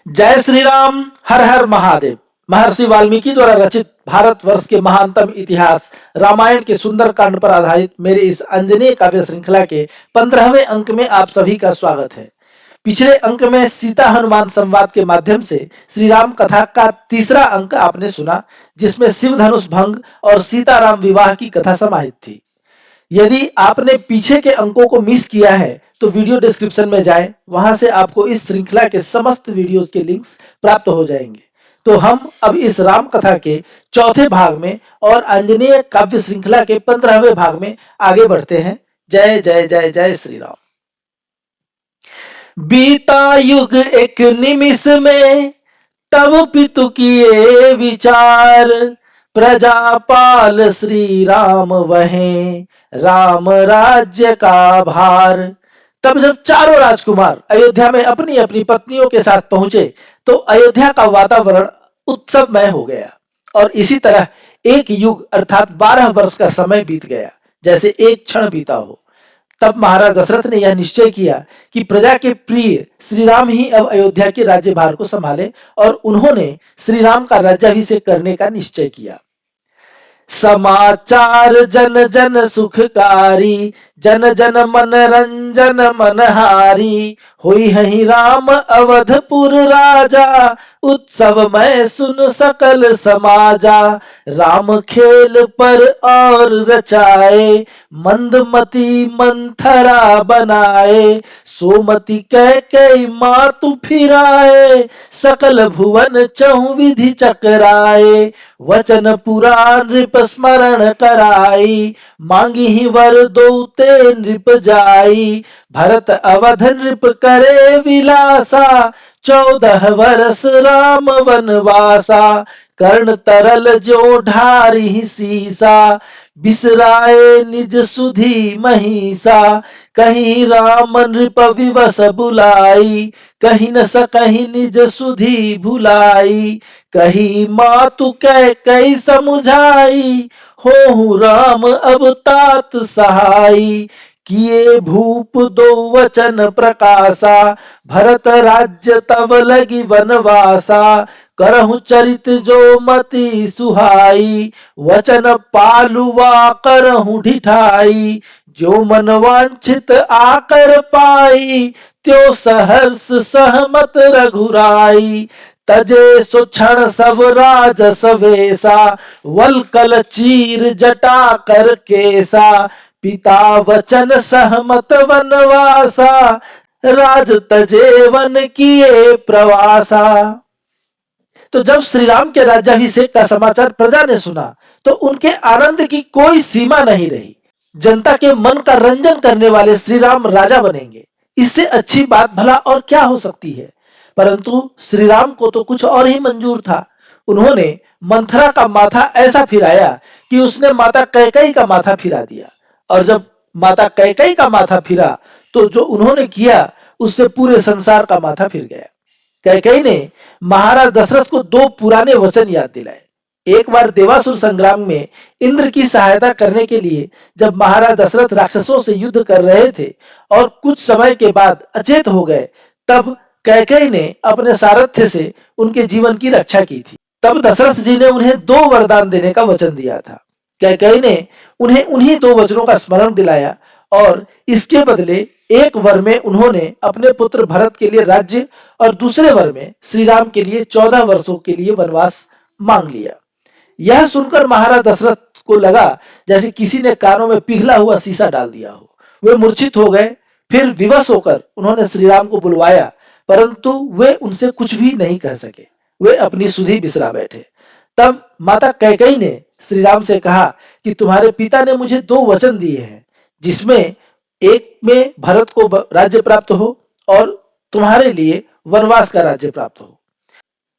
जय श्री राम, हर हर महादेव। महर्षि वाल्मीकि द्वारा रचित भारतवर्ष के महानतम इतिहास रामायण के सुंदर कांड पर आधारित मेरे इस अंजनेय काव्य श्रृंखला के 15वें अंक में आप सभी का स्वागत है। पिछले अंक में सीता हनुमान संवाद के माध्यम से श्री राम कथा का तीसरा अंक आपने सुना, जिसमें शिव धनुष भंग और सीताराम विवाह की कथा समाहित थी। यदि आपने पीछे के अंकों को मिस किया है तो वीडियो डिस्क्रिप्शन में जाएं, वहां से आपको इस श्रृंखला के समस्त वीडियोस के लिंक्स प्राप्त हो जाएंगे। तो हम अब इस राम कथा के चौथे भाग में और अंजनेय काव्य श्रृंखला के 15वें भाग में आगे बढ़ते हैं। जय जय जय जय श्री राम। बीता युग एक निमिष में, तब पितु किए विचार, प्रजापाल श्री राम वहें, राम राज्य का भार। तब जब चारों राजकुमार अयोध्या में अपनी अपनी पत्नियों के साथ पहुंचे तो अयोध्या का वातावरण उत्सवमय हो गया और इसी तरह एक युग अर्थात 12 वर्ष का समय बीत गया, जैसे एक क्षण बीता हो। तब महाराज दशरथ ने यह निश्चय किया कि प्रजा के प्रिय श्री राम ही अब अयोध्या के राज्यभार को संभाले और उन्होंने श्री राम का राज्याभिषेक करने का निश्चय किया। समाचार जन जन सुखकारी, जन जन मनरंजन मनहारी, होई हहि राम अवधपुर राजा, उत्सव में सुन सकल समाजा। राम खेल पर और रचाए, मंदमती मंथरा बनाए, सोमति कह कई मातु फिराए, सकल भुवन चहु विधि चकराए। वचन पुराण नृप स्मरण कराई, मांगी ही वर दोते नृप जाई। भरत अवध नृप करे विलासा, 14 वर्ष राम वनवासा। कर्ण तरल जो ढारी सीसा, बिसराए निज सुधी महिषा। कहीं राम नृप विवश बुलाई, कहीं न सकहीं निज सुधी भुलाई। कहीं मातु कह कई समुझाई, होहु राम अब तात सहाई। किए भूप दो वचन प्रकाशा, भरत राज्य तब लगी वनवासा। करहु चरित जो मति सुहाई, वचन पालुआ करहु ढिठाई। जो मन वांछित आकर पाई, त्यो सहर्ष सहमत रघुराई। तजे सो क्षण सब राजस वेसा, वल्कल चीर जटा कर केसा। पिता वचन सहमत वनवासा, राज तजे वन किए प्रवासा। तो जब श्री राम के राज्याभिषेक का समाचार प्रजा ने सुना तो उनके आनंद की कोई सीमा नहीं रही। जनता के मन का रंजन करने वाले श्री राम राजा बनेंगे, इससे अच्छी बात भला और क्या हो सकती है। परंतु श्री राम को तो कुछ और ही मंजूर था। उन्होंने मंथरा का माथा ऐसा फिराया कि उसने माता कैकेयी का माथा फिरा दिया, और जब माता कैकेयी का माथा फिरा तो जो उन्होंने किया उससे पूरे संसार का माथा फिर गया। कैकेयी ने महाराज दशरथ को 2 पुराने वचन याद दिलाए। एक बार देवासुर संग्राम में इंद्र की सहायता करने के लिए जब महाराज दशरथ राक्षसों से युद्ध कर रहे थे और कुछ समय के बाद अचेत हो गए, तब कैकेयी ने अपने सारथ्य से उनके जीवन की रक्षा की थी। तब दशरथ जी ने उन्हें 2 वरदान देने का वचन दिया था। कैकेयी ने उन्हें उन्हीं 2 वचनों का स्मरण दिलाया और इसके बदले एक वर में उन्होंने अपने पुत्र भरत के लिए राज्य और दूसरे वर में श्री राम के लिए 14 वर्षों के लिए वनवास मांग लिया। यह सुनकर महाराज दशरथ को लगा जैसे किसी ने कानों में पिघला हुआ शीशा डाल दिया हो। वे मूर्छित हो गए। फिर विवश होकर उन्होंने श्री राम को बुलवाया, परंतु वे उनसे कुछ भी नहीं कह सके। वे अपनी सुधि बिसरा बैठे। तब माता कैकेयी ने श्री राम से कहा कि तुम्हारे पिता ने मुझे 2 वचन दिए हैं, जिसमें एक में भरत को राज्य प्राप्त हो और तुम्हारे लिए वनवास का राज्य प्राप्त हो।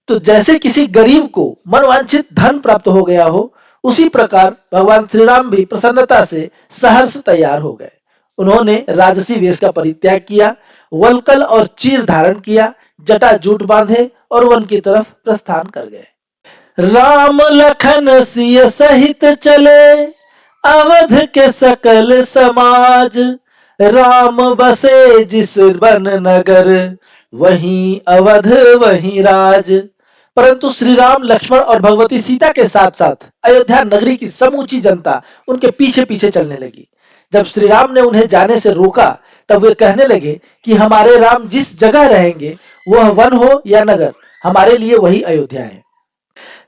तो जैसे किसी गरीब को मनवांछित धन प्राप्त हो गया हो, उसी प्रकार भगवान श्री राम भी प्रसन्नता से सहर्ष तैयार हो गए। उन्होंने राजसी वेश का परित्याग किया, वल्कल और चीर धारण किया, जटा जूट बांधे और वन की तरफ प्रस्थान कर गए। राम लखन सिय सहित चले, अवध के सकल समाज। राम बसे जिस वन नगर, वहीं अवध वहीं राज। परंतु श्री राम, लक्ष्मण और भगवती सीता के साथ साथ अयोध्या नगरी की समूची जनता उनके पीछे पीछे चलने लगी। जब श्री राम ने उन्हें जाने से रोका, तब वे कहने लगे कि हमारे राम जिस जगह रहेंगे, वह वन हो या नगर, हमारे लिए वही अयोध्या है।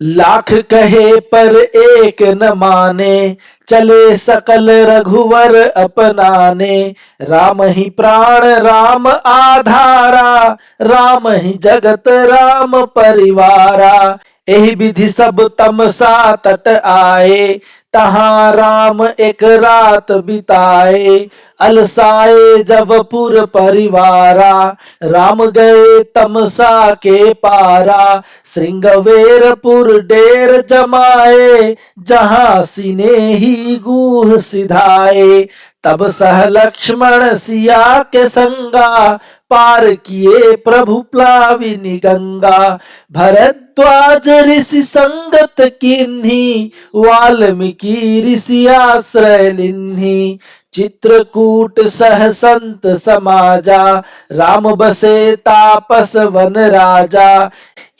लाख कहे पर एक न माने, चले सकल रघुवर अपनाने। राम ही प्राण राम आधारा, राम ही जगत राम परिवारा। एहि विधि सब तमसा तट आए, तहाँ राम एक रात बिताए। अलसाए जब पुर परिवारा, राम गए तमसा के पारा। श्रृंगवेरपुर डेर जमाए, जहाँ सिनेही गूढ़ सिधाए। तब सह लक्ष्मण सिया के संगा, पार किए प्रभु प्लाविनी गंगा। भरद्वाज ऋषि संगत किन्ही, वाल्मीकि ऋषि आश्रय लिन्ही। चित्रकूट सह संत समाजा, राम बसे तापस वन राजा।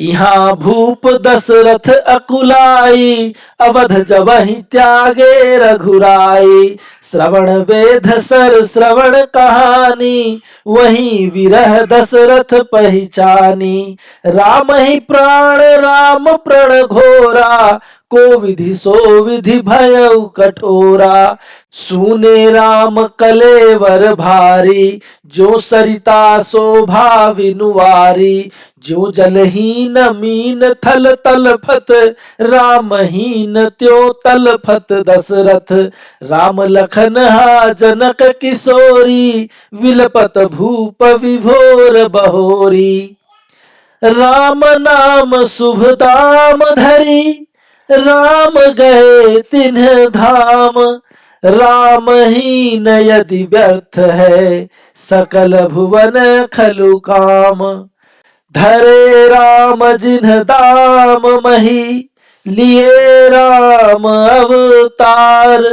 यहाँ भूप दशरथ अकुलाई, अवध जबहि त्यागे रघुराई। श्रवण वेद सर श्रवण कहानी, वहीं विरह दशरथ पहचानी। राम ही प्राण राम प्रण घोरा, को विधि सो विधि भयउ कठोरा। सुने राम कलेवर भारी, जो सरिता शोभा विनुवारी। जो जलहीन मीन थल तलफत, रामहीन त्यो तलफत दशरथ। राम लखन हा जनक किशोरी, विलपत भूप विभोर बहोरी। राम नाम शुभ दाम धरी, राम गए तिन्ह धाम। रामहीन यदि व्यर्थ है, सकल भुवन खलु काम। धरे राम जिन्ह दाम मही, लिए राम अवतार।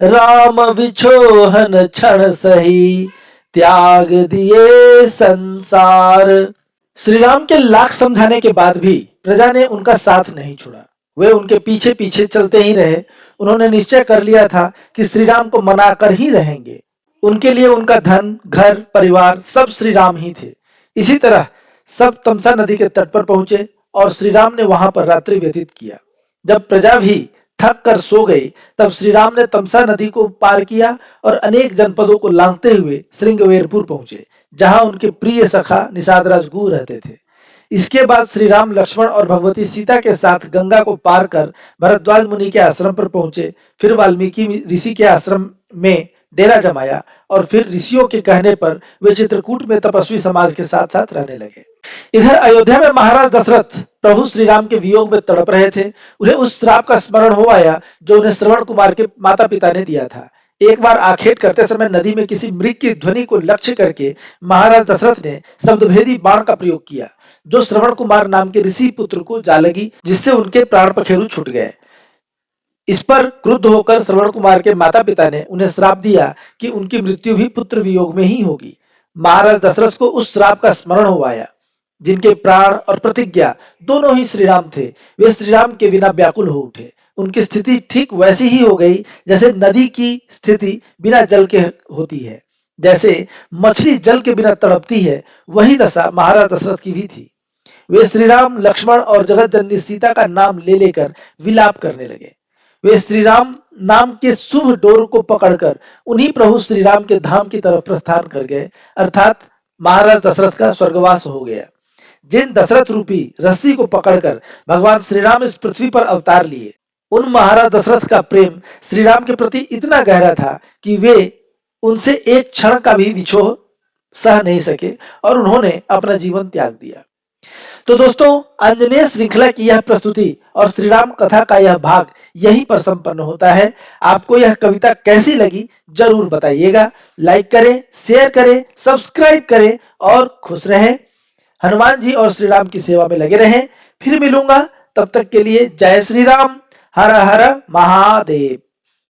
राम विछोहन क्षण सही, त्याग दिए संसार। श्री राम के लाख समझाने के बाद भी प्रजा ने उनका साथ नहीं छोड़ा। वे उनके पीछे पीछे चलते ही रहे। उन्होंने निश्चय कर लिया था कि श्री राम को मनाकर ही रहेंगे। उनके लिए उनका धन, घर, परिवार सब श्री राम ही थे। इसी तरह सब तमसा नदी के तट पर पहुंचे और श्री राम ने वहां पर रात्रि व्यतीत किया। जब प्रजा भी थक कर सो गई, तब श्री राम ने तमसा नदी को पार किया और अनेक जनपदों को लांघते हुए श्रृंगवेरपुर पहुंचे, जहां उनके प्रिय सखा निषाद राज गुह रहते थे। इसके बाद श्री राम, लक्ष्मण और भगवती सीता के साथ गंगा को पार कर भरद्वाज मुनि के आश्रम पर पहुंचे। फिर वाल्मीकि ऋषि के आश्रम में डेरा जमाया और फिर ऋषियों के कहने पर वे चित्रकूट में तपस्वी समाज के साथ साथ रहने लगे। इधर अयोध्या में महाराज दशरथ प्रभु श्री राम के वियोग में तड़प रहे थे। उन्हें उस श्राप का स्मरण हो आया जो उन्हें श्रवण कुमार के माता पिता ने दिया था। एक बार आखेट करते समय नदी में किसी मृग की ध्वनि को लक्ष्य करके महाराज दशरथ ने शब्दभेदी बाण का प्रयोग किया, जो श्रवण कुमार नाम के ऋषि पुत्र को जा लगी, जिससे उनके प्राण पखेरु छूट गए। इस पर क्रुद्ध होकर श्रवण कुमार के माता पिता ने उन्हें श्राप दिया कि उनकी मृत्यु भी पुत्र वियोग में ही होगी। महाराज दशरथ को उस श्राप का स्मरण हो आया। जिनके प्राण और प्रतिज्ञा दोनों ही श्री राम थे, वे श्री राम के बिना व्याकुल हो उठे। उनकी स्थिति ठीक वैसी ही हो गई जैसे नदी की स्थिति बिना जल के होती है। जैसे मछली जल के बिना तड़पती है, वही दशा महाराज दशरथ की भी थी। वे श्री राम, लक्ष्मण और जगत जननी सीता का नाम ले लेकर विलाप करने लगे। वे श्री राम नाम के शुभ डोर को पकड़कर उन्हीं प्रभु श्री राम के धाम की तरफ प्रस्थान कर गए, अर्थात महाराज दशरथ का स्वर्गवास हो गया। जिन दशरथ रूपी रस्सी को पकड़कर भगवान श्री राम इस पृथ्वी पर अवतार लिए, उन महाराज दशरथ का प्रेम श्री राम के प्रति इतना गहरा था कि वे उनसे एक क्षण का भी विछोह सह नहीं सके और उन्होंने अपना जीवन त्याग दिया। तो दोस्तों, आंजनेय श्रृंखला की यह प्रस्तुति और श्री राम कथा का यह भाग यहीं पर संपन्न होता है। आपको यह कविता कैसी लगी जरूर बताइएगा। लाइक करें, शेयर करें, सब्सक्राइब करें और खुश रहें। हनुमान जी और श्री राम की सेवा में लगे रहें। फिर मिलूंगा, तब तक के लिए जय श्री राम। हर हर महादेव।